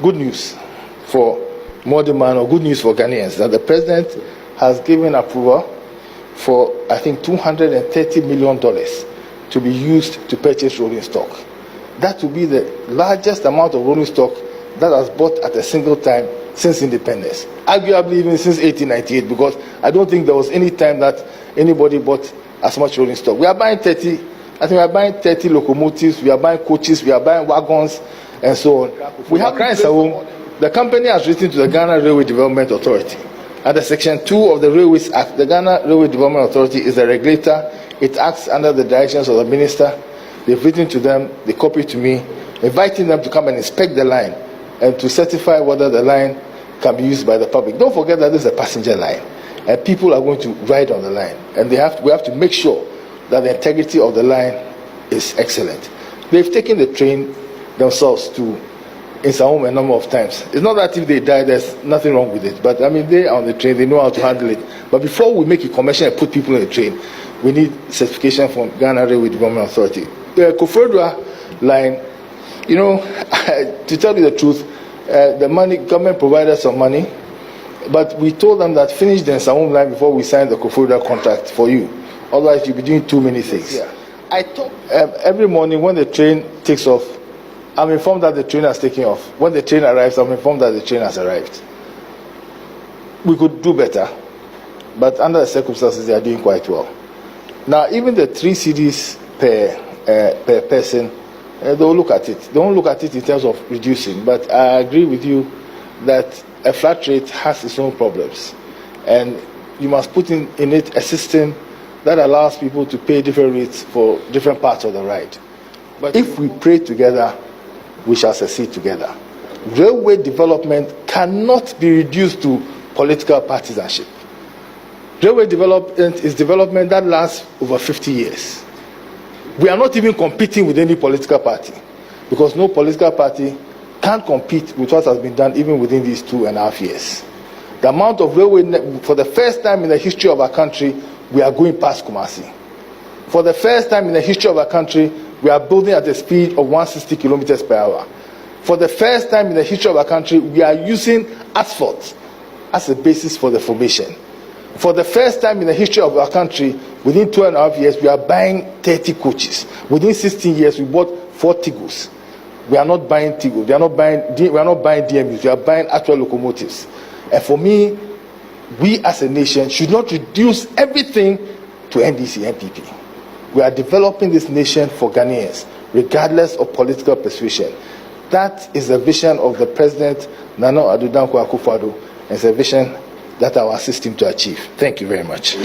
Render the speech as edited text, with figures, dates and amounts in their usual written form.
good news for Modiman, or good news for Ghanaians, that the president has given approval for, I think, $230 million to be used to purchase rolling stock. That will be the largest amount of rolling stock that has bought at a single time since independence. Arguably even since 1898, because I don't think there was any time that anybody bought as much rolling stock. We are buying 30, I think we are buying 30 locomotives, we are buying coaches, we are buying wagons, and so on. We have the company has written to the Ghana Railway Development Authority. Under Section 2 of the Railways Act, the Ghana Railway Development Authority is the regulator. It acts under the directions of the minister. They've written to them, they copied to me, inviting them to come and inspect the line and to certify whether the line can be used by the public. Don't forget that this is a passenger line, and people are going to ride on the line, and we have to make sure that the integrity of the line is excellent. They've taken the train themselves to Nsawam a number of times. It's not that if they die, there's nothing wrong with it, but I mean, they are on the train, they know how to handle it. But before we make a commercial and put people in the train, we need certification from Ghana Railway Development Authority. The Koforidua line, you know, to tell you the truth, the money, government provided some money, but we told them that finish the Nsawam line before we sign the Koforidua contract for you. Otherwise, you'll be doing too many things. Yeah. I thought every morning when the train takes off, I'm informed that the train has taken off. When the train arrives, I'm informed that the train has arrived. We could do better, but under the circumstances, they are doing quite well. Now, even the 3 cedis per person, they will look at it. They won't look at it in terms of reducing, but I agree with you that a flat rate has its own problems, and you must put in it a system that allows people to pay different rates for different parts of the ride. But if we pray together, we shall succeed together. Railway development cannot be reduced to political partisanship. Railway development is development that lasts over 50 years. We are not even competing with any political party, because no political party can compete with what has been done even within these 2.5 years. The amount of railway, for the first time in the history of our country, we are going past Kumasi. For the first time in the history of our country, we are building at a speed of 160 kilometers per hour. For the first time in the history of our country, we are using asphalt as a basis for the formation. For the first time in the history of our country, within 2.5 years, we are buying 30 coaches. Within 16 years, we bought 4 Tigos. We are not buying Tigos. We are not buying DMUs. We are buying actual locomotives. And for me, we as a nation should not reduce everything to NDC, NPP. We are developing this nation for Ghanaians, regardless of political persuasion. That is the vision of the President, Nana Addo Dankwa Akufo-Addo, and it's a vision that I will assist him to achieve. Thank you very much.